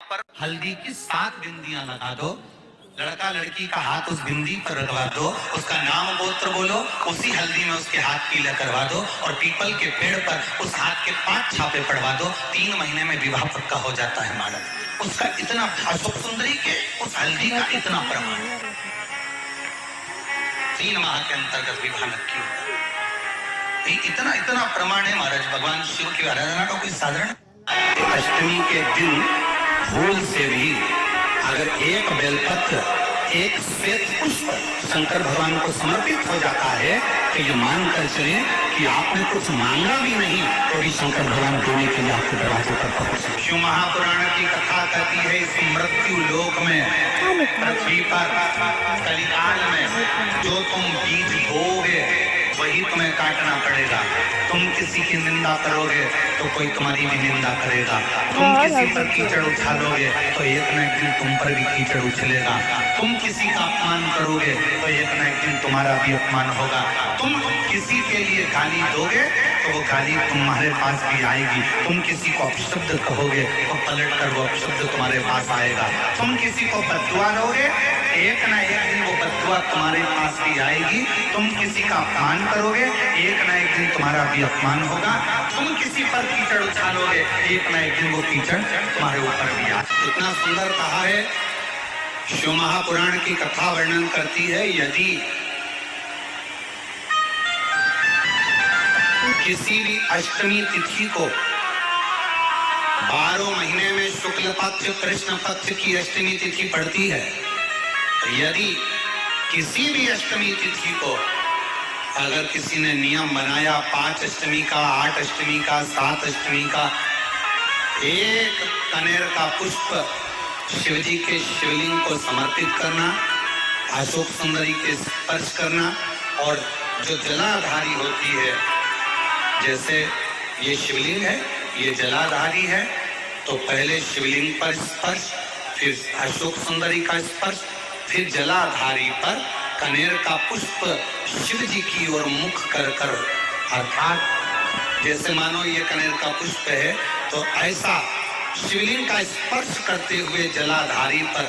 पर हल्दी की 7 बिंदियां लगा दो, लड़का लड़की का हाथ उस बिंदी पर रखवा दो, उसका नाम गोत्र बोलो, उसी हल्दी में उसके हाथ पीला करवा दो और पीपल के पेड़ पर उस हाथ के 5 छापे पड़वा दो। 3 महीने में विवाह पक्का हो जाता है महाराज। उसका इतना अशोक सुंदरी के उस हल्दी का इतना प्रमाण, 3 माह के अंतर्गत विवाह नक्की होता है। इतना इतना प्रमाण है महाराज। भगवान शिव की आराधना का कोई साधारण अष्टमी के दिन फूल से भी अगर एक बेलपत्र, एक श्वेत पुष्प शंकर भगवान को समर्पित हो जाता है तो ये मानकर चले कि आपने कुछ मांगा भी नहीं तो भी शंकर भगवान देने के लिए आपके दरवाजे पर पहुंचे। शिव महापुराण की कथा कहती है इस मृत्यु लोक में, पृथ्वी पर कलिकाल में जो तुम बीज बोओगे वही तुम्हें काटना पड़ेगा। तुम किसी की निंदा करोगे तो कोई तुम्हारी भी निंदा करेगा। तुम किसी पर कीचड़ उछालोगे तो एक न एक दिन तुम पर भी कीचड़ उछलेगा। तुम किसी का अपमान करोगे तो एक न एक दिन तुम्हारा भी अपमान होगा। तुम किसी के लिए गाली दोगे तो वो गाली तुम्हारे पास भी आएगी। तुम किसी को अपशब्द कहोगे तो पलट कर वो अपशब्द तुम्हारे पास आएगा। तुम किसी को बद्दुआ दोगे एक ना एक दिन वो बद्दुआ तुम्हारे पास भी आएगी। तुम किसी का अपमान करोगे एक ना एक दिन तुम्हारा भी अपमान होगा। तुम किसी पर कीचड़ उछालोगे एक ना एक दिन वो कीचड़ तुम्हारे ऊपर भी आएगी। इतना सुंदर कहा है। शिव महापुराण की कथा वर्णन करती है यदि किसी भी अष्टमी तिथि को 12 महीने में शुक्ल पक्ष कृष्ण पक्ष की अष्टमी तिथि पड़ती है, यदि किसी भी अष्टमी तिथि को अगर किसी ने नियम बनाया 5 अष्टमी का, 8 अष्टमी का, 7 अष्टमी का, एक कनेर का पुष्प शिव जी के शिवलिंग को समर्पित करना, अशोक सुंदरी के स्पर्श करना और जो जलाधारी होती है, जैसे ये शिवलिंग है, ये जलाधारी है, तो पहले शिवलिंग पर स्पर्श, फिर अशोक सुंदरी का स्पर्श, फिर जलाधारी पर कनेर का पुष्प शिव जी की ओर मुख कर कर, अर्थात जैसे मानो ये कनेर का पुष्प है तो ऐसा शिवलिंग का स्पर्श करते हुए जलाधारी पर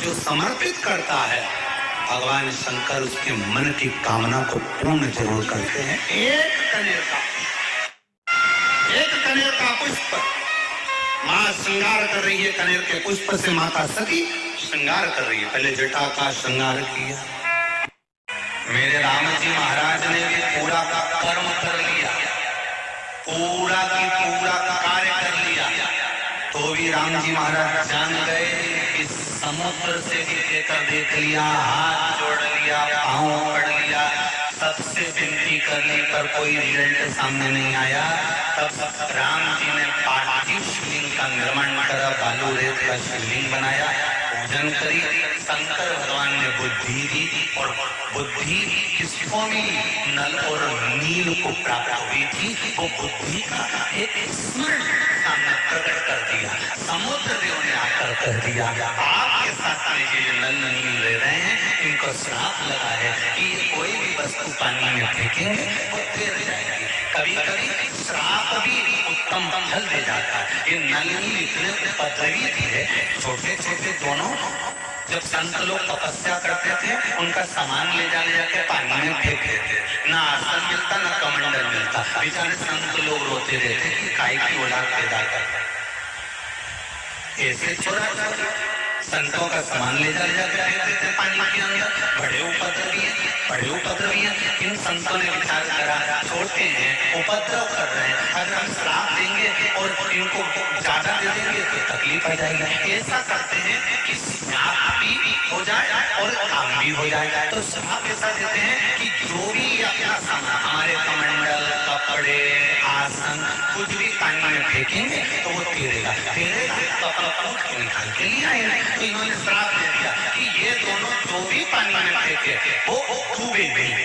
जो समर्पित करता है, भगवान शंकर उसके मन की कामना को पूर्ण जरूर करते हैं। एक कनेर का पुष्प, मां श्रृंगार कर रही है कनेर के पुष्प से, माता सती श्रृंगार कर रही है। पहले जटा का श्रृंगार किया, मेरे राम जी महाराज ने भी पूरा का कर्म कर लिया, पूरा की पूरा कार्य कर लिया, तो भी राम जी महाराज जान गए कि समुद्र से भी लेकर देख लिया, हाथ जोड़ लिया, पांव पकड़ लिया, सबसे विनती करने पर कोई रिजल्ट सामने नहीं आया। तब राम जी ने पार्थिव शिवलिंग का निर्माण करा, बालू रेत का शिवलिंग बनाया, पूजन करी। शंकर भगवान ने बुद्धि दी और बुद्धि किसको मिली? नल और नील को प्राप्त हुई थी। वो बुद्धि का एक स्मरण सामने प्रकट कर दिया, समुद्र देव ने आकर कर दिया आपके साथ में ये नल नील रह रहे हैं, इनको श्राप लगा है कि कोई भी वस्तु पानी में फेंकेंगे वो तैर जाएगी। कभी कभी श्राप भी उत्तम फल दे जाता है। ये नल नील इतने उपद्रवी थे, छोटे छोटे दोनों, जब संत लोग तपस्या करते थे उनका सामान ले जाके पानी में फेंक देते, ना आसन मिलता ना कमंडल मिलता। बेचारे संत लोग रोते रहते कि काय की औलाद पैदा करता, ऐसे छोड़ा जाता। संतों का सामान ले जाके फेंक देते पानी के अंदर। बड़े उपद्रवी हैं। इन संतों ने विचार करा, छोटे हैं, उपद्रव कर रहे हैं, अगर हम श्राप देंगे और इनको ज्यादा दे देंगे तो तकलीफ आ जाएगी। ऐसा करते हैं कि श्राप भी हो जाए और काम भी हो जाए। तो श्राप ऐसा देते हैं कि जो भी अपना सामान, हमारे कमंडल, कपड़े, आसन, कुछ भी पानी में फेंकेंगे तो वो तैरेगा तो अपना पूछ के निकाल के लिए आएगा। तो इन्होंने श्राप दे दिया कि ये दोनों जो भी पानी में फेंके वो डूबे नहीं।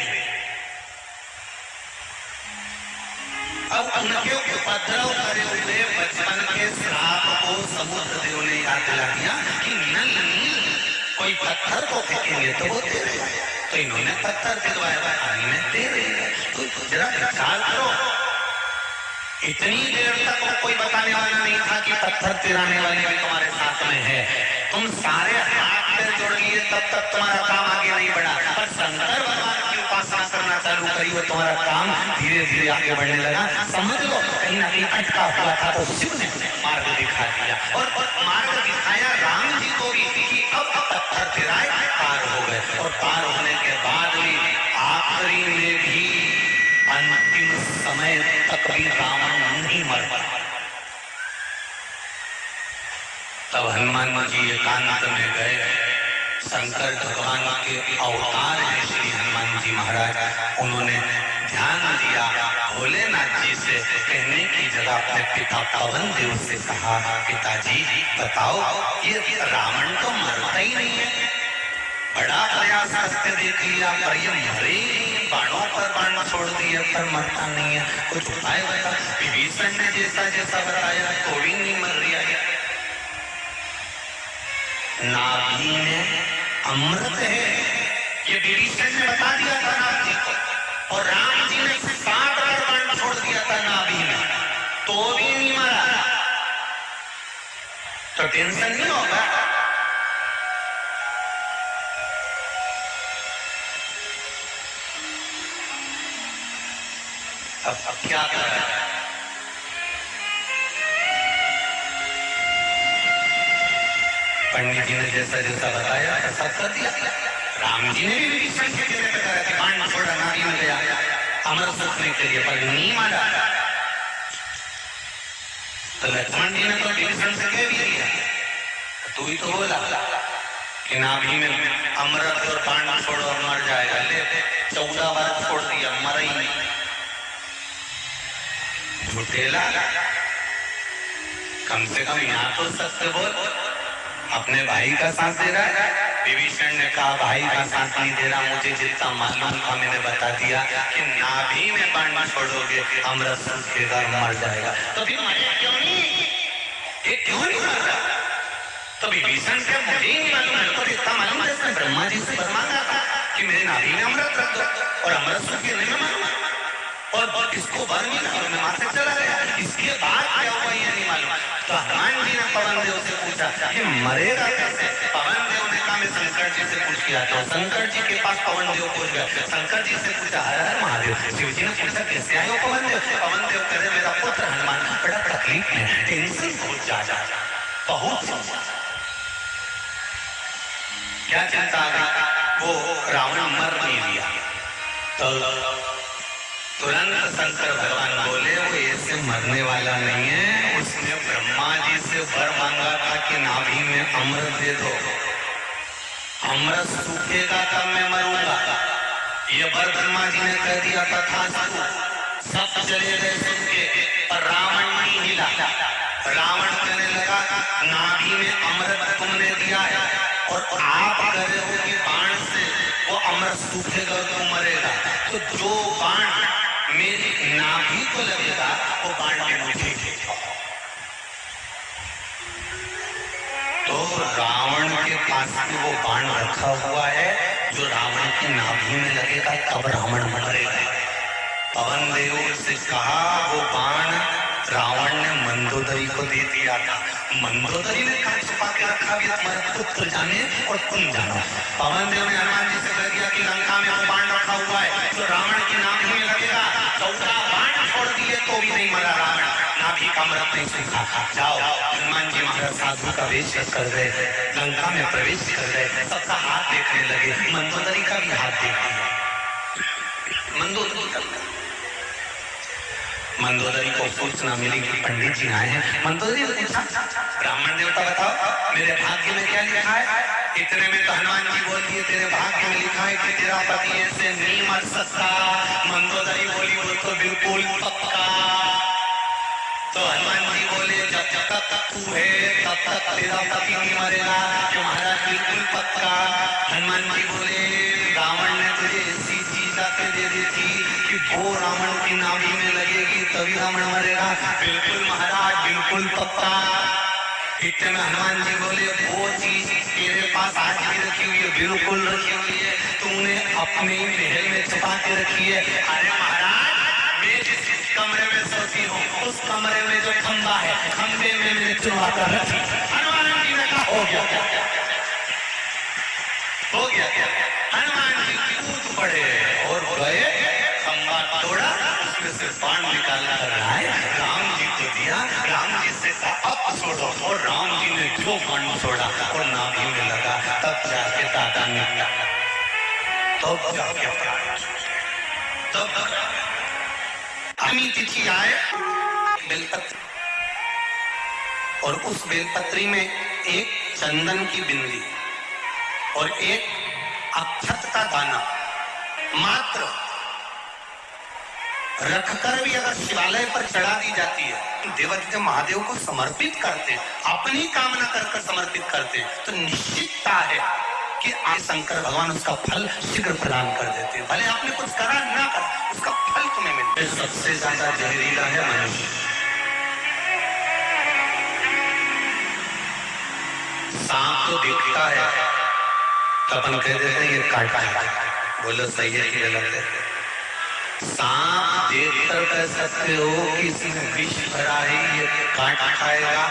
अब उनके उपद्रव करे हुए बचपन के श्राप को समुद्र देव ने याद दिला दिया कि नल नील कोई पत्थर को फेंकेंगे तो वो तैरेगा। तो इन्होंने पत्थर दिलवाया, पानी में तैरेगा। तो जरा विचार करो, इतनी देर तक कोई बताने वाला नहीं था कि पत्थर तिराने वाले भी तुम्हारे साथ में तुम सारे हाथ पैर जोड़ लिए तब तक तुम्हारा काम आगे नहीं बढ़ा, पर शंकर भगवान की उपासना करना चालू करी और तुम्हारा काम धीरे धीरे आगे बढ़ने लगा। समझ लो कहीं ना कहीं अटका हुआ था तो शिव ने मार्ग दिखा दिया, और मार्ग दिखाया राम जी को भी कि अब पत्थर गिराए पार हो गए, और पार होने के बाद भी आखिरी में भी अंतिम समय तक भी रावण नहीं मर पाया। तब हनुमान जी एकांत में गए, शंकर भगवान के अवतार हैं श्री हनुमान जी महाराज, उन्होंने ध्यान दिया भोलेनाथ जी से, कहने की जगह अपने पिता पवन देव से कहा, पिताजी बताओ ये रावण तो मरता ही नहीं है, बड़ा प्रयास करके देख लिया पर ये मरे नहीं, बाणों पर बाण छोड़ दिए पर मरता नहीं है, कुछ उपाय बता। विभीषण ने जैसा जैसा बताया तो भी नहीं मर रहा है। नाभि में अमृत है, ये विभीषण ने बता दिया था नाभ जी को, और राम जी ने 7 बार बाण छोड़ दिया था नाभि में तो भी नहीं मरा, तो टेंशन नहीं होगा। अब क्या करें? पंडित जी ने जैसा जैसा बताया ऐसा कर दिया। राम जी ने भी विभीषण के कहने पे कहा कि बाण छोड़ा, नाभि में गया अमर सुखने के लिए, पर नहीं मारा। तो लक्ष्मण जी ने तो विभीषण से कह भी दिया, तू ही तो बोला कि नाभि में अमृत और बाण छोड़ो और मर जाएगा, ले 14 बार छोड़ दिया, मरा ही नहीं। झूठेला, कम से कम यहाँ तो सत्य बोल, अपने भाई का साथ दे रहा है। विभीषण ने कहा भाई का साथ नहीं दे रहा, मुझे जितना मालूम था मैंने बता दिया कि नाभि में बाण छोड़ोगे अमृत सूखेगा मर जाएगा, तो फिर मरे क्यों नहीं, ये क्यों नहीं मर रहा? तो विभीषण से मुझे ही नहीं मालूम, मेरे को इतना मालूम है इसने ब्रह्मा जी से मांगा था कि मेरे नाभि में अमृत रख दो, और अमृत सूखे नहीं मालूम, और इसको वर मिला और मैं वहां से चला गया, इसके बाद क्या हुआ ये नहीं मालूम। तो हनुमान जी ने पवन देव से पूछा कि मरेगा कैसे? पवन देव ने कहा मैं शंकर जी से पूछ के आता हूँ। शंकर जी के पास पवन देव पहुंच गया, शंकर जी से पूछा हर हर महादेव। शिव जी ने पूछा कैसे आए हो पवन देव? पवन देव कह रहे मेरा पुत्र हनुमान बड़ा तकलीफ में, टेंशन बहुत ज्यादा, बहुत क्या चिंता आ गई, वो रावण मर नहीं दिया। तो तुरंत शंकर भगवान बोले वो ऐसे मरने वाला नहीं है, उसने ब्रह्मा जी से वर मांगा था कि नाभि में अमृत दे दो, अमृत सूखेगा तब मैं मरूंगा, ये वर ब्रह्मा जी ने कह दिया था सब चले गए सुन के, पर रावण नहीं हिला। रावण कहने लगा नाभि में अमृत तुमने दिया है और आप कह रहे हो कि बाण से वो अमृत सूखेगा और तू मरेगा, तो जो बाण मेरी नाभि को लगेगा वो बाण में मुझे देगा। तो रावण के पास में वो बाण रखा हुआ है जो रावण की नाभि में लगेगा तब रावण मरेगा। पवन देव से कहा वो बाण रावण ने मंदोदरी को दे दिया था, मंदोदरी ने कहा छुपा के रखा भी तुम्हारे पुत्र जाने और तुम जानो। पवन देव ने हनुमान जी से कह दिया कि लंका में वो बाण रखा हुआ है जो रावण की नाभि में लगेगा, 14 बाण छोड़ दिए तो भी नहीं मरा रावण, नाभि का अमृत नहीं सूखा। जाओ। हनुमान जी महाराज साधु का वेश कर गए, लंका में प्रवेश कर गए, सबका हाथ देखने लगे, मंदोदरी का भी हाथ देख लिया। मंदोदरी को सूचना मिली कि पंडित जी आए हैं। मंदोदरी ने पूछा ब्राह्मण देवता बताओ मेरे भाग्य में क्या लिखा है? इतने में तो हनुमान जी बोल दिए तेरे भाग्य में लिखा है कि तेरा पति ऐसे नहीं मर सकता। मंदोदरी बोली वो तो बिल्कुल पक्का। तो हनुमान जी बोले जब तक तू है तब तक तेरा पति नहीं मरेगा। कि महाराज बिल्कुल पक्का। हनुमान जी बोले रावण ने तुझे ऐसी चीज आके दे दी थी कि वो रावण की नाभि में लगेगी तभी रावण मरेगा। बिल्कुल महाराज बिल्कुल पक्का। इतने में हनुमान जी बोले वो चीज तेरे पास आज भी रखी हुई है? बिल्कुल रखी हुई है। तुमने अपने महल में छुपा के रखी है? अरे महाराज मैं जिस कमरे में सोती हूँ उस कमरे में जो खंबा है खंबे में मैंने छुपा कर रखी। हनुमान जी ने कहा हो गया। गया क्या? हनुमान जी कूद पड़े और गए, खंबा तोड़ा, उसमें से बाण निकाल कर आए, राम जी को दिया। राम जी से कहा अब छोड़ो, और राम जी ने जो बाण छोड़ा और नाभि में लगा, तब जाके दादा निकला, तब जाके प्राण छूटे। तब अमी तिथि आए, बेलपत्र, और उस बेलपत्री में एक चंदन की बिंदी और एक अक्षत का दाना मात्र रखकर भी अगर शिवालय पर चढ़ा दी जाती है, तो देवादिदेव महादेव को समर्पित करते, अपनी कामना कर समर्पित करते, तो निश्चितता है कि आज शंकर भगवान उसका फल शीघ्र प्रदान कर देते हैं। भले आपने कुछ करा ना करा, उसका फल तुम्हें मिलता है। सबसे ज्यादा जहरीला है मनुष्य। सांप तो दिखता है तो अपन कह देते हैं ये काटा है, बोलो सही है कि गलत है? सांप देखकर कह सकते हो कि इसने विष भरा है, ये काट खाएगा।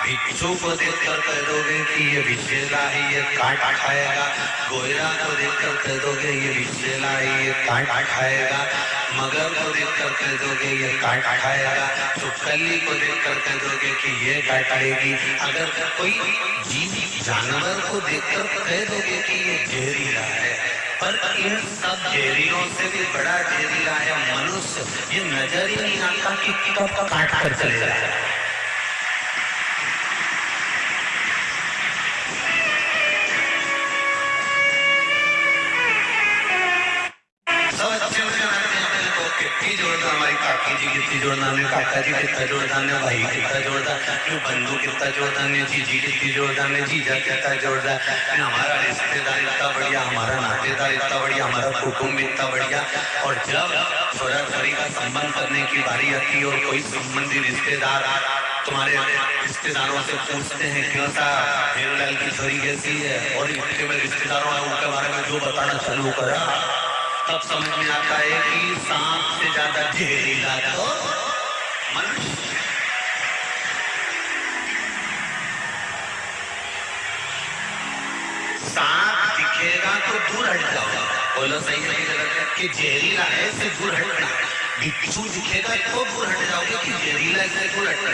भिक्षु को देखकर कह दोगे कि ये विषेला है, ये काट खाएगा। गोयरा को देखकर कह दोगे ये विषेला है, ये काट खाएगा। मगर को देखकर कह दोगे ये काट खाएगा। चुपकली को देखकर कह दोगे कि ये काटेगी। अगर कोई जीव जानवर को देखकर कह दोगे कि ये जहरीला है, पर इन सब जहरीलों से भी बड़ा जहरीला है मनुष्य। ये नजर ही नहीं आता कि कब काट कर चले जाए। कितनी जोरदार हमारी काकी जी, कितनी जोरदार है काका जी, कितना जोरदार है भाई, कितना जोरदार है बंधु, कितना जोरदार है जीजी, कितनी जोरदार है जीजा, कितना जोरदार है हमारा रिश्तेदार, इतना बढ़िया हमारा नातेदार, इतना बढ़िया हमारा कुटुंब, इतना बढ़िया। और जब छोरा छोरी का संबंध करने की बारी आती है और कोई संबंधी रिश्तेदार तुम्हारे रिश्तेदारों से पूछते हैं क्यों सा हीरोलाल की छोरी कैसी है, और इतने में रिश्तेदारों ने उनके बारे में जो बताना चालू करा, तब समझ में आता है कि सांप से ज्यादा जहरीला तो मनुष्य। सांप दिखेगा तो दूर हट जाओ, बोलो सही है कि गलत है? कि जहरीला है इससे दूर हटना। भिक्षु दिखेगा तो दूर हट जाओगे कि जहरीला इससे दूर हटना।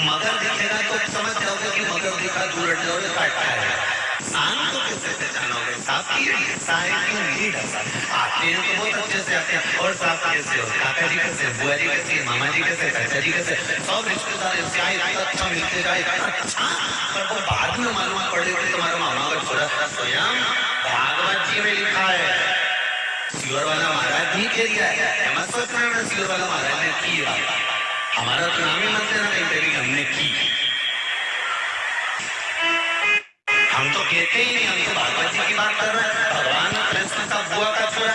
मगर दिखेगा तो समझ जाओगे कि मगर दिखा दूर हट जाओगे, काट खाएगा। सांप को कैसे पहचानोगे? सांप की लीड आते हैं तो बहुत अच्छे से आते हैं। और सांप कैसे हो? काका जी कैसे, बुआ जी कैसे, मामा जी कैसे, चाचा जी कैसे, सब रिश्तेदार अच्छा मिलते जाए, अच्छा। पर वो बाद में मालूम पड़े कि तुम्हारा मामा का छोरा स्वयं भागवत जी में लिखा है, सियोर वाला महाराज नहीं कह दिया है, मत सोचना सियोर वाला महाराज ने की बात, हमारा तो नाम ही मत लेना कहीं पे भी हमने की। हम तो कहते ही नहीं, हम तो भागवत जी की बात कर रहे हैं। भगवान कृष्ण का बुआ का छोरा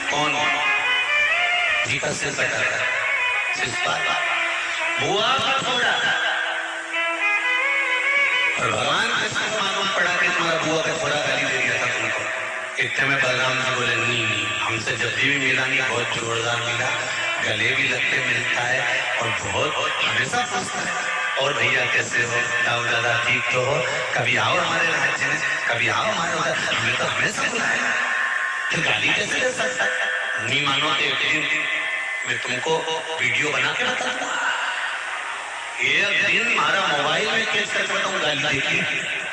कौन? जी का सिर कटा, बुआ का छोरा। और भगवान कृष्ण को मालूम पड़ा कि तुम्हारा बुआ का छोरा गाली दे दिया था तुमको। इतने में बलराम जी बोले नहीं, हमसे जब भी मिला नहीं बहुत जोरदार मिला, गले भी लगते मिलता है और बहुत हमेशा पूछता है और भैया कैसे हो, आओ दादा ठीक तो हो, कभी आओ हमारे राज्य में, कभी आओ हमारे उधर, हमें तो हमेशा बुलाया, तो गाली कैसे दे सकता? नहीं मानो तो एक दिन मैं तुमको वीडियो बना के बता दूंगा। एक दिन हमारा मोबाइल में कैच करके बताऊँ गाली देखिए।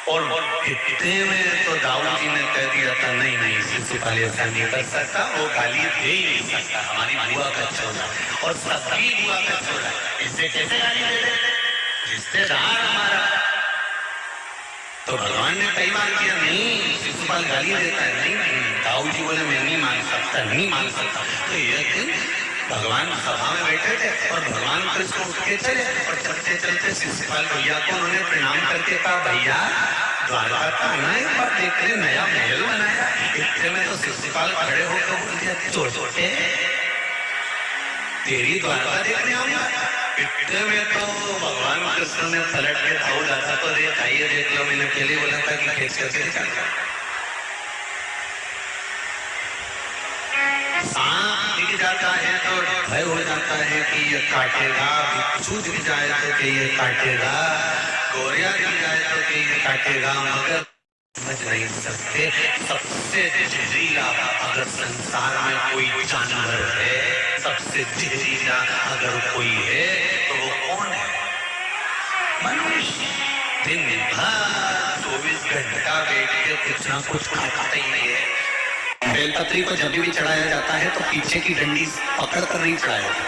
और इतने में तो दाऊद जी ने कह दिया था नहीं नहीं शिशुपाल ऐसा नहीं कर सकता, वो गाली दे ही नहीं सकता, हमारी बुआ का छोरा और सबकी बुआ का छोरा, इससे कैसे गाली दे दे? रिश्तेदार हमारा। तो भगवान ने कई बार किया नहीं शिशुपाल गाली देता है, नहीं दाऊद जी बोले मैं नहीं मान सकता, नहीं मान सकता। तो एक दिन भगवान सभा में बैठे थे और भगवान कृष्ण उठ के चले और चलते चलते शिशुपाल भैया को उन्होंने प्रणाम करके कहा भैया द्वारका का नया बार देख रहे, नया महल बनाया। इतने में तो शिशुपाल खड़े होकर बोल दिया छोटे तेरी द्वारका देखने आऊंगा। इतने में तो भगवान कृष्ण ने पलट के दाऊद दादा को आइए देख लो, मैंने पहले बोला था कि खींच करके दिखाना। सांप दिख जाता है तो भय हो जाता है कि ये काटेगा, सूझ भी जाए तो कि ये काटेगा, गोरिया भी जाए तो कि ये काटेगा, मगर समझ नहीं सकते सबसे जहरीला अगर संसार में कोई जानवर है, सबसे जहरीला अगर कोई है तो वो कौन है? मनुष्य। दिन भर 24 घंटा बैठ के कुछ ना कुछ खाता ही नहीं है। बेलपत्री को जब भी चढ़ाया जाता है तो पीछे की डंडी पकड़ कर नहीं चढ़ाया जाता।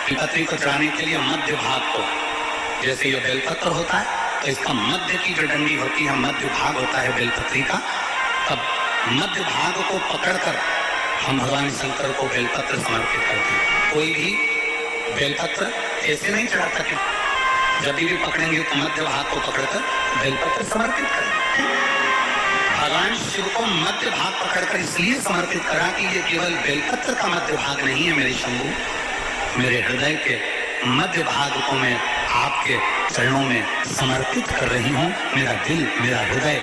बेलपत्री को चढ़ाने के लिए मध्य भाग को, जैसे ये बेलपत्र होता है तो इसका मध्य की जो डंडी होती है, मध्य भाग होता है बेलपत्री का, तब मध्य भाग को पकड़कर हम भगवान शंकर को बेलपत्र समर्पित करते हैं। कोई भी बेलपत्र ऐसे नहीं चढ़ाता कि जब भी पकड़ेंगे तो मध्य भाग को पकड़कर बेलपत्र समर्पित करें। भगवान शिव को मध्य भाग पकड़कर इसलिए समर्पित करा कि ये केवल बेलपत्र का मध्य भाग नहीं है मेरे शंभू, मेरे हृदय के मध्य भाग को मैं आपके चरणों में समर्पित कर रही हूँ। मेरा दिल, मेरा हृदय।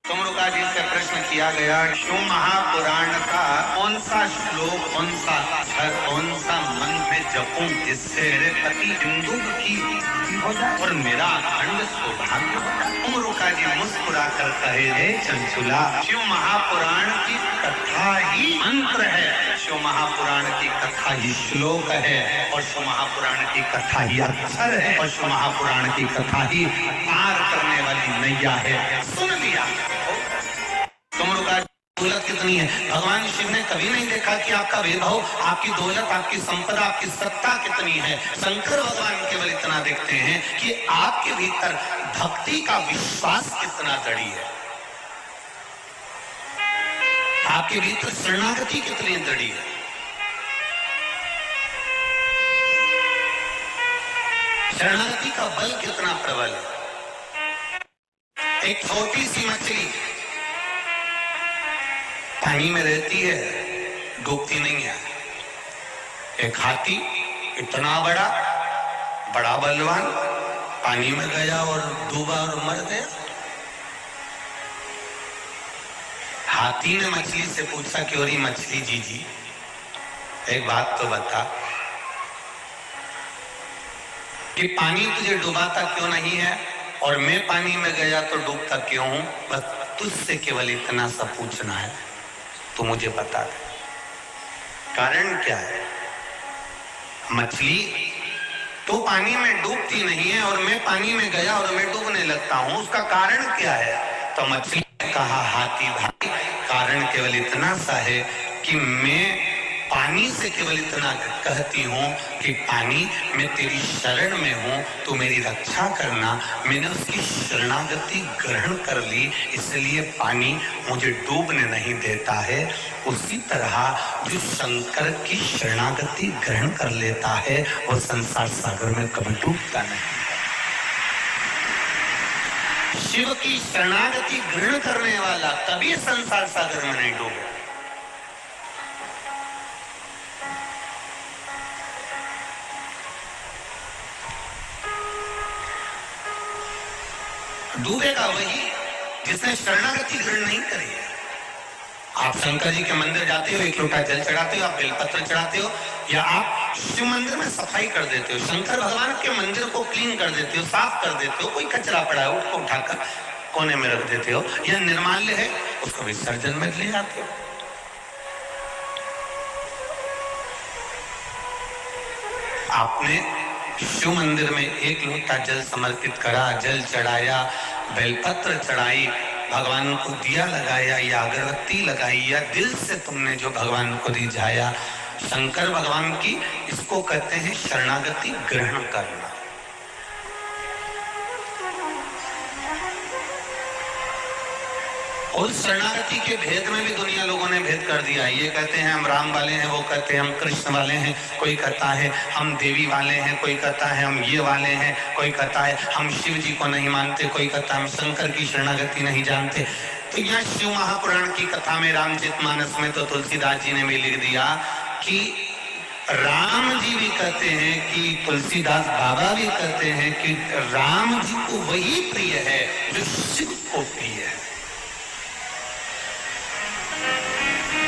तुमरुका जी से प्रश्न किया गया, शिव महापुराण का कौन सा श्लोक, कौन सा अक्षर, कौन सा मंत्र में जपूं जिससे मेरे पति हिंदू की हो जाए और मेरा अखंड सौभाग्य हो जाए? तुमरुका जी मुस्कुरा कर कहे, हे चंचुला, शिव महापुराण की कथा ही मंत्र है, शिव महापुराण की कथा ही श्लोक है, और शिव महापुराण की कथा ही अक्षर है, और शिव महापुराण की कथा ही पार करने वाली नैया है। सुन लिया? तुमरुका दौलत कितनी है? भगवान शिव ने कभी नहीं देखा कि आपका वैभव, आपकी दौलत, आपकी संपदा, आपकी सत्ता कितनी है। शंकर भगवान केवल इतना देखते हैं कि आपके भीतर भक्ति का विश्वास कितना दृढ़ है, आपके भीतर शरणागति कितनी दृढ़ है। शरणागति का बल कितना प्रबल है। एक छोटी सी मछली पानी में रहती है, डूबती नहीं है। एक हाथी इतना बड़ा, बड़ा बलवान, पानी में गया और डूबा और मर गया। हाथी ने मछली से पूछा कि अरे मछली जी, एक बात तो बता कि पानी तुझे डुबाता क्यों नहीं है और मैं पानी में गया तो डूबता क्यों हूं? बस तुझसे केवल इतना सा पूछना है, तो मुझे बता दे कारण क्या है। मछली तो पानी में डूबती नहीं है और मैं पानी में गया और मैं डूबने लगता हूं, उसका कारण क्या है? तो मछली ने कहा, हाथी भाई, कारण केवल इतना सा है कि मैं पानी से केवल इतना कहती हूँ कि पानी, मैं तेरी शरण में हूँ, तो मेरी रक्षा करना। मैंने उसकी शरणागति ग्रहण कर ली, इसलिए पानी मुझे डूबने नहीं देता है। उसी तरह जो शंकर की शरणागति ग्रहण कर लेता है वो संसार सागर में कभी डूबता नहीं। शिव की शरणागति ग्रहण करने वाला कभी संसार सागर में नहीं डूबे। डूबेगा वही जिसने शरणागति ग्रहण नहीं करी है। आप शंकर जी के मंदिर जाते हो, एक लोटा जल चढ़ाते हो, आप बेलपत्र चढ़ाते हो, या आप शिव मंदिर में सफाई कर देते हो, शंकर भगवान के मंदिर को क्लीन कर देते हो, साफ कर देते हो। कोई कचरा पड़ा है उसको उठाकर कोने में रख देते हो, या निर्माल्य है उसको विसर्जन में ले जाते हो। आपने शिव मंदिर में एक लोटा जल समर्पित करा, जल चढ़ाया, बेलपत्र चढ़ाई, भगवान को दिया लगाया या अगरबत्ती लगाई, या दिल से तुमने जो भगवान को रिझाया, शंकर भगवान की, इसको कहते हैं शरणागति ग्रहण करना। और शरणागति के भेद में भी दुनिया लोगों ने भेद कर दिया। ये कहते हैं हम राम वाले हैं, वो कहते हैं हम कृष्ण वाले हैं, कोई कहता है हम देवी वाले हैं, कोई कहता है हम ये वाले हैं, कोई कहता है हम शिव जी को नहीं मानते, कोई कहता है हम शंकर की शरणागति नहीं जानते। तो यहाँ शिव महापुराण की कथा में, रामचरितमानस में तो तुलसीदास जी ने भी लिख दिया कि राम जी भी कहते हैं कि, तुलसीदास बाबा भी कहते हैं कि राम जी को वही प्रिय है जो शिव को प्रिय है।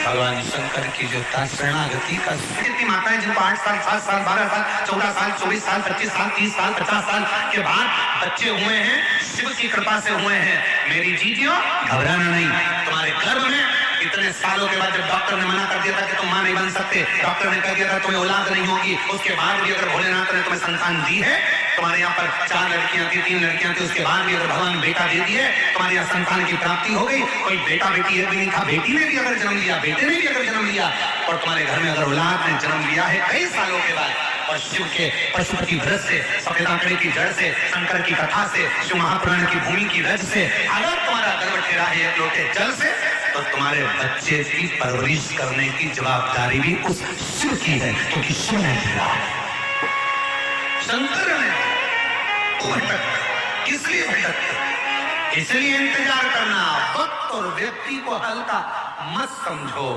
भगवान शंकर की जो शरणागति का कितनी माताएं जिनको 8 साल 7 साल 12 साल 14 साल 24 साल 25 साल 30 साल 50 साल के बाद बच्चे हुए हैं, शिव की कृपा से हुए हैं। मेरी जीजियों, घबराना नहीं। तुम्हारे गर्भ में इतने सालों के बाद जब डॉक्टर ने मना कर दिया था कि तुम मां नहीं बन सकते, डॉक्टर ने कह दिया था तुम्हें औलाद नहीं होगी, उसके बाद भी अगर भोलेनाथ ने तुम्हें संतान दी है, तुम्हारे यहाँ पर 4 लड़कियां थी 3 लड़कियां थी, उसके बाद भी अगर भगवान बेटा दे दिए, तुम्हारे यहाँ संतान की प्राप्ति हो गई। कोई बेटा बेटी एक भी नहीं था, बेटी ने भी अगर जन्म लिया, बेटे ने भी अगर जन्म लिया, और तुम्हारे घर में अगर औलाद ने जन्म लिया है कई सालों के बाद, और शिव के पशुपति व्रत से, सफेद आंकड़े की जड़ से, शंकर की कथा से, शिव महापुराण की भूमि की रज से, अगर तुम्हारा गर्भ ठहरा है एक लोटे जल से, तो तुम्हारे बच्चे की परवरिश करने की जवाबदारी भी उस शिव की है, क्योंकि शिव ने दिया, शंकर ने। भटक किस लिए भटकते? इसलिए इंतजार करना। वक्त और व्यक्ति को हल्का मत समझो।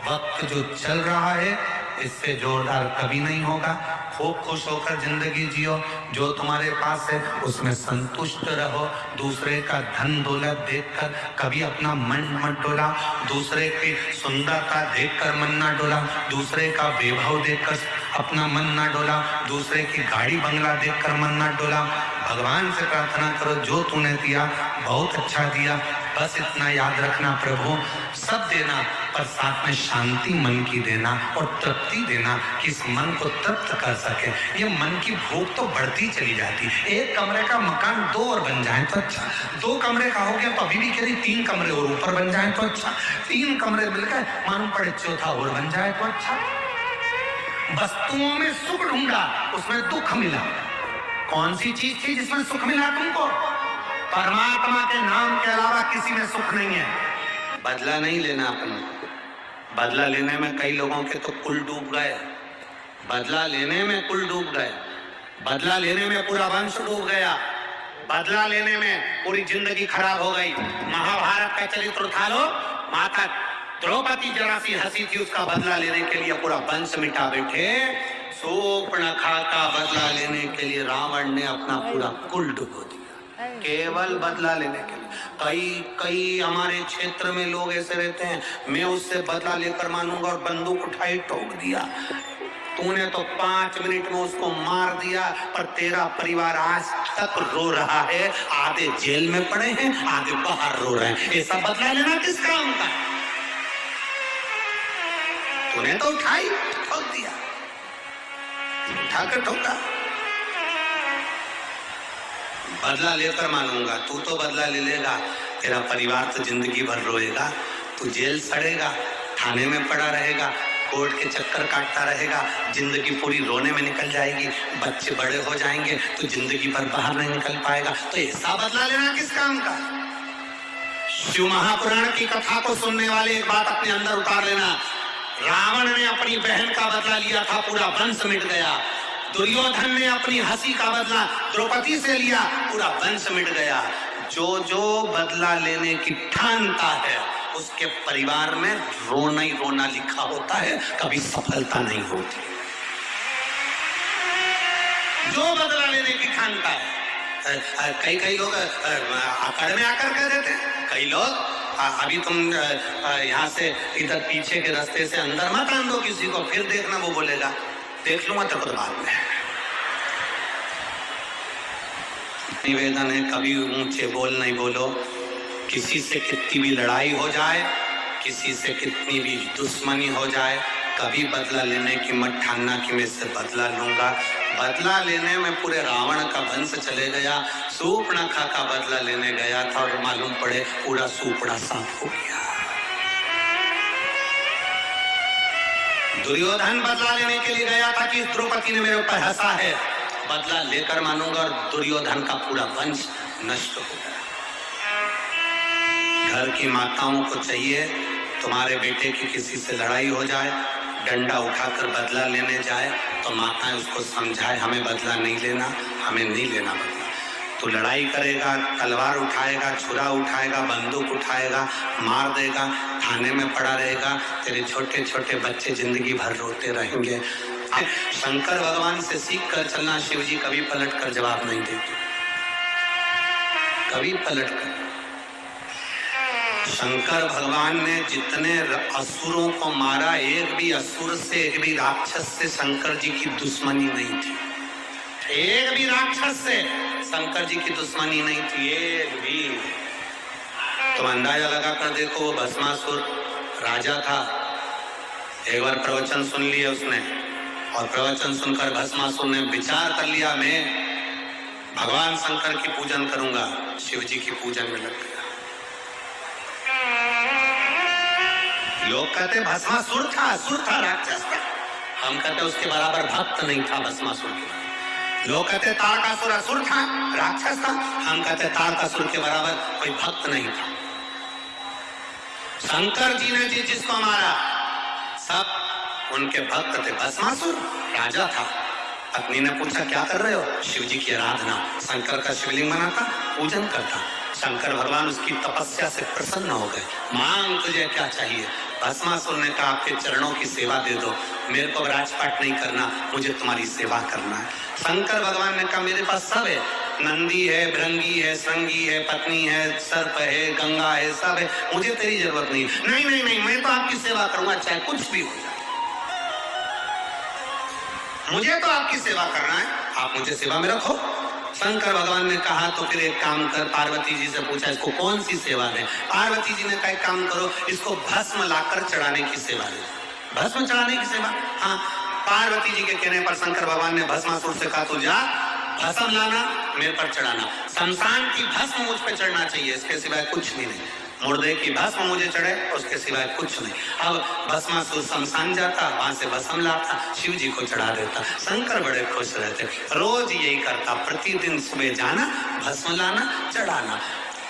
वक्त जो चल रहा है इससे जोरदार कभी नहीं होगा। खूब खुश होकर जिंदगी जियो, जो तुम्हारे पास है उसमें संतुष्ट रहो। दूसरे का धन दौलत देखकर कभी अपना मन मत डोला, दूसरे की सुंदरता देखकर मन ना डोला, दूसरे का वैभव देखकर अपना मन ना डोला, दूसरे की गाड़ी बंगला देखकर मन ना डोला। भगवान से प्रार्थना करो, जो तूने दिया बहुत अच्छा दिया, बस इतना याद रखना प्रभु, सब देना पर साथ में शांति मन की देना और तृप्ति देना कि इस मन को तृप्त कर सके। ये मन की भूख तो बढ़ती चली जाती। एक कमरे का मकान 2 और बन जाए तो अच्छा, 2 कमरे का हो गया तो अभी भी कह रही 3 कमरे और ऊपर बन जाए तो अच्छा, 3 कमरे मिलकर मालूम पड़े चौथा और बन जाए तो अच्छा। वस्तुओं में सुख ढूंढा, उसमें दुख मिला। कौन सी चीज थी जिसमें सुख मिला तुमको? परमात्मा के नाम के अलावा किसी में सुख नहीं है। बदला नहीं लेना अपने, बदला लेने में कई लोगों के तो कुल डूब गए, बदला लेने में कुल डूब गए, बदला लेने में पूरा वंश डूब गया, बदला लेने में पूरी जिंदगी खराब हो गई। महाभारत का चरित्र उठा लो, माता द्रौपदी जरा सी हंसी थी, उसका बदला लेने के लिए पूरा वंश मिटा बैठे। शूर्पणखा का बदला लेने के लिए रावण ने अपना पूरा कुल डुबो दिया, केवल बदला लेने के लिए। कई हमारे क्षेत्र में लोग ऐसे रहते हैं, मैं उससे बदला लेकर मानूंगा, और बंदूक उठाई ठोक दिया। तूने तो 5 मिनट में उसको मार दिया, पर तेरा परिवार आज तक रो रहा है। आधे जेल में पड़े हैं, आधे बाहर रो रहे हैं। ऐसा बदला लेना किस काम का? तूने तो उठाई ठोक दिया, उठाकर ठोका। बदला लेकर मानूंगा, तू तो बदला ले लेगा, तेरा परिवार तो जिंदगी भर रोएगा, तू जेल सड़ेगा, थाने में पड़ा रहेगा, कोर्ट के चक्कर काटता रहेगा, जिंदगी पूरी रोने में निकल जाएगी, बच्चे बड़े हो जाएंगे तो जिंदगी भर बाहर नहीं निकल पाएगा। तो ऐसा बदला लेना किस काम का? शिव महापुराण की कथा को सुनने वाले एक बात अपने अंदर उतार लेना। रावण ने अपनी बहन का बदला लिया था, पूरा वंश मिट गया। दुर्योधन ने अपनी हंसी का बदला द्रौपदी से लिया, पूरा वंश मिट गया। जो जो बदला लेने की ठानता है उसके परिवार में रोना ही रोना लिखा होता है, कभी सफलता नहीं होती। जो बदला लेने की ठानता है, कई लोग अकड़ में आकर कह देते हैं, कई लोग अभी तुम यहाँ से इधर पीछे के रास्ते से अंदर मत आन दो किसी को, फिर देखना वो बोलेगा देख लूंगा तो बाद में। निवेदन है, कभी ऊंचे बोल नहीं बोलो। किसी से कितनी भी लड़ाई हो जाए, किसी से कितनी भी दुश्मनी हो जाए, कभी बदला लेने की मत ठानना कि मैं इससे बदला लूंगा। बदला लेने में पूरे रावण का वंश चले गया। शूर्पणखा का बदला लेने गया था और मालूम पड़े पूरा सूपड़ा साफ हो गया। दुर्योधन बदला लेने के लिए गया था कि द्रौपदी ने मेरे ऊपर हंसा है, बदला लेकर मानूंगा, और दुर्योधन का पूरा वंश नष्ट हो गया। घर की माताओं को चाहिए तुम्हारे बेटे की किसी से लड़ाई हो जाए, डंडा उठाकर बदला लेने जाए तो माताएं उसको समझाए हमें बदला नहीं लेना, हमें नहीं लेना बदला। तो लड़ाई करेगा, तलवार उठाएगा, छुरा उठाएगा, बंदूक उठाएगा, मार देगा, थाने में पड़ा रहेगा, तेरे छोटे छोटे बच्चे जिंदगी भर रोते रहेंगे। शंकर भगवान से सीख कर चलना। शिव जी कभी पलट कर जवाब नहीं देते, कभी पलट कर। शंकर भगवान ने जितने असुरों को मारा, एक भी असुर से, एक भी राक्षस से शंकर जी की दुश्मनी नहीं थी। एक भी राक्षस से शंकर जी की दुश्मनी नहीं थी, एक भी। तुम अंदाजा लगा कर देखो, वो भस्मासुर राजा था। एक बार प्रवचन सुन लिया उसने, और प्रवचन सुनकर भस्मासुर ने विचार कर लिया, मैं भगवान शंकर की पूजन करूंगा। शिव जी की पूजन में लग गया। लोग कहते भस्मासुर था, असुर था, राक्षस था। हम कहते उसके बराबर भक्त नहीं था भस्मासुर के। लोग कहते तारकासुर असुर था, राक्षस था। हम कहते तारकासुर के बराबर कोई भक्त नहीं था। शंकर जी ने जिसको मारा सब उनके भक्त थे। भस्मासुर राजा था। पत्नी ने पूछा क्या कर रहे हो? शिव जी की आराधना। शंकर का शिवलिंग बनाता, पूजन करता। शंकर भगवान उसकी तपस्या से प्रसन्न हो गए। मांग तुझे क्या चाहिए? भस्मासुर ने कहा आपके चरणों की सेवा दे दो, मेरे को राजपाट नहीं करना, मुझे तुम्हारी सेवा करना है। शंकर भगवान ने कहा मेरे पास सब है, नंदी है, भृंगी है, श्रृंगी है, पत्नी है, सर्प है, गंगा है, सब है, मुझे तेरी जरूरत नहीं। नहीं नहीं नहीं, मैं तो आपकी सेवा करूंगा चाहे कुछ भी हो जाए, मुझे तो आपकी सेवा करना है, आप मुझे सेवा में रखो। शंकर भगवान ने कहा तो फिर एक काम कर, पार्वती जी से पूछा इसको कौन सी सेवा दें? पार्वती जी ने कहा एक काम करो, इसको भस्म लाकर चढ़ाने की सेवा दे। भस्म चढ़ाने की सेवा? हाँ। पार्वती जी के कहने पर शंकर भगवान ने भस्मासुर से कहा तू जा, भस्म लाना, मेरे पर चढ़ाना। शमशान की भस्म मुझ पे चढ़ना चाहिए, इसके सिवाय कुछ भी नहीं। मुर्दे की भस्म मुझे चढ़े, उसके सिवाय कुछ नहीं। अब भस्मासुर शमशान जाता, वहां से भस्म लाता, शिव जी को चढ़ा देता। शंकर बड़े खुश रहते, रोज यही करता, प्रतिदिन सुबह जाना, भस्म लाना, चढ़ाना।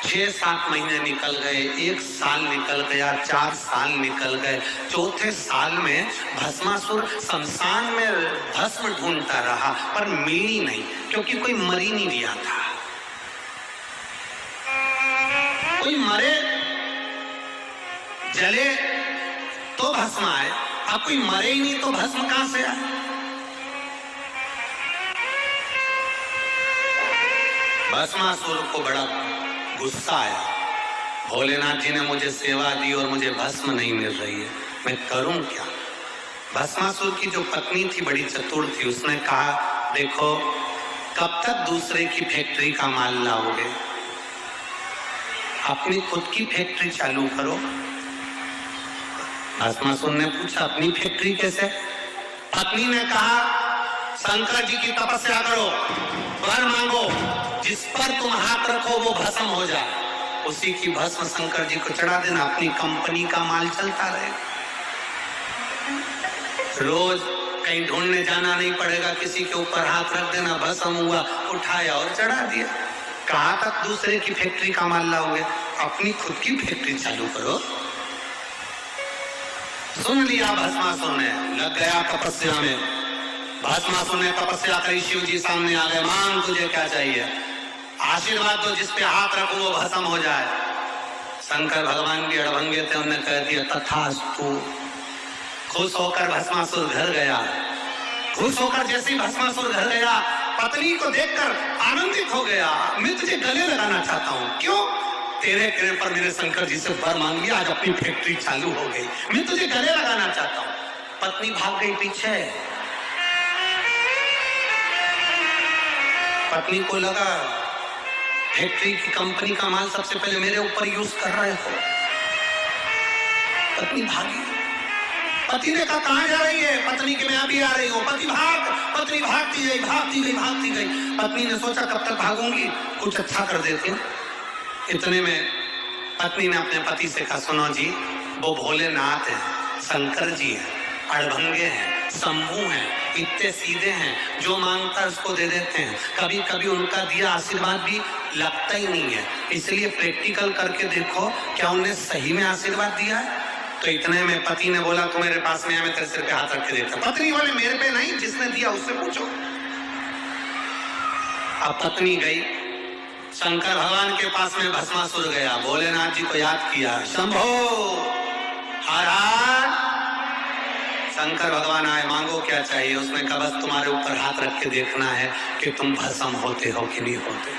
6-7 महीने निकल गए, 1 साल निकल गया, 4 साल निकल गए। चौथे साल में भस्मासुर शमशान में भस्म ढूंढता रहा, पर मिली नहीं, क्योंकि कोई मर ही नहीं दिया था। कोई मरे जले तो भस्म आए, अब कोई मरे ही नहीं तो भस्म कहां से आए? भस्मासुर को बड़ा गुस्सा आया, भोलेनाथ जी ने मुझे सेवा दी और मुझे भस्म नहीं मिल रही है, मैं करूं क्या? भस्मासुर की जो पत्नी थी बड़ी चतुर थी, उसने कहा देखो कब तक दूसरे की फैक्ट्री का माल लाओगे, अपनी खुद की फैक्ट्री चालू करो। भस्मासुर ने पूछा अपनी फैक्ट्री कैसे? पत्नी ने कहा शंकर जी की तपस्या करो, वर मांगो, जिस पर तुम हाथ रखो वो भस्म हो जाए, उसी की भस्म शंकर जी को चढ़ा देना, अपनी कंपनी का माल चलता रहेगा। रोज कहीं ढूंढने जाना नहीं पड़ेगा, किसी के ऊपर हाथ रख देना, भस्म हुआ, उठाया और चढ़ा दिया। कहां तक दूसरे की फैक्ट्री का माल लाओगे? अपनी खुद की फैक्ट्री चालू करो। सुन लिया भस्मासुर ने, लग गया तपस्या में। भस्मासुर ने तपस्या करी, शिव जी सामने आ गए, मांग तुझे क्या चाहिए? आशीर्वाद दो, जिस पे हाथ रखो वो भस्म हो जाए। शंकर भगवान भी अड़भंगे थे, उन्होंने कह दिया तथास्तु। खुश होकर भस्मासुर घर गया। खुश होकर जैसे ही भस्मासुर घर गया, पत्नी को देखकर आनंदित हो गया, मैं तुझे गले लगाना चाहता हूँ। क्यों? तेरे कहने पर मैंने शंकर जी से वर मांग लिया, आज अपनी फैक्ट्री चालू हो गई, मैं तुझे गले लगाना चाहता हूँ। पत्नी भाग गई पीछे। पत्नी को लगा फैक्ट्री की कंपनी का माल सबसे पहले मेरे ऊपर यूज कर रहे हो। पत्नी भागी। पति ने कहा कहां जा रही है? पत्नी की मैं अभी आ रही हूँ। पति पत्नी भागती गई, भागती गई, भागती गई। पत्नी ने सोचा कब तक भागूंगी, कुछ अच्छा कर देती हूँ। इतने में पत्नी ने अपने पति से कहा सुनो जी, वो भोलेनाथ है, शंकर जी है, अड़भंगे हैं, शंभू हैं, इतने सीधे हैं, जो मांगता है उसको दे देते हैं। कभी कभी उनका दिया आशीर्वाद भी लगता ही नहीं है, इसलिए प्रैक्टिकल करके देखो क्या उन्हें सही में आशीर्वाद दिया है। तो इतने में पति ने बोला तू मेरे पास में, मैं तेरे सिर पे हाथ रख के देता। पत्नी बोले मेरे पे नहीं, जिसने दिया उससे पूछो। अब पत्नी गई, शंकर भगवान के पास में भस्मासुर गया, भोलेनाथ जी को याद किया, शंभो हर हर। शंकर भगवान आए, मांगो क्या चाहिए? उसने कहा बस तुम्हारे ऊपर हाथ रख के देखना है कि तुम भस्म होते हो कि नहीं होते।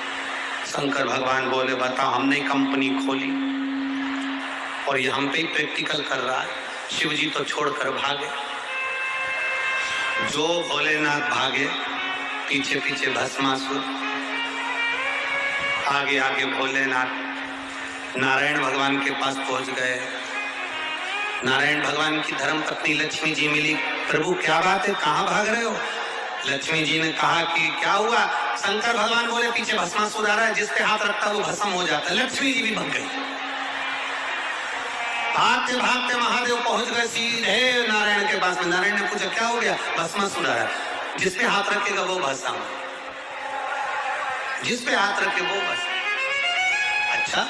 शंकर भगवान बोले बताओ, हमने कंपनी खोली, और ये हम पे ही प्रैक्टिकल कर रहा है। शिव जी तो छोड़कर भागे, जो भोलेनाथ भागे पीछे पीछे भस्मासुर, आगे आगे भोलेनाथ। नारायण भगवान के पास पहुंच गए। नारायण भगवान की धर्मपत्नी लक्ष्मी जी मिली। प्रभु क्या बात है, कहाँ भाग रहे हो? लक्ष्मी जी ने कहा कि क्या हुआ? शंकर भगवान बोले पीछे भस्मासुर आ रहा है, जिस पे हाथ रखता वो भस्म हो जाता है। लक्ष्मी जी भी भग गई। भागते भागते महादेव पहुंच गए सीधे नारायण के पास में। नारायण ने पूछा क्या हो गया? भस्मासुर आ रहा है, जिस पे हाथ रखेगा वो भस्म, जिस पे हाथ रखे वो भस्म। अच्छा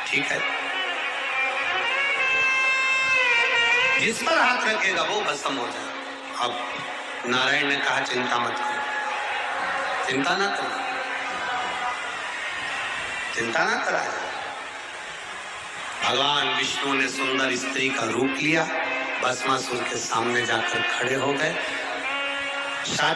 ठीक है, जिस पर हाथ रखेगा वो भस्म हो जाए। अब नारायण ने कहा चिंता मत करो, चिंता ना करो, चिंता ना करा। भगवान विष्णु ने सुंदर स्त्री का रूप लिया, भस्मासुर के सामने जाकर खड़े हो गए।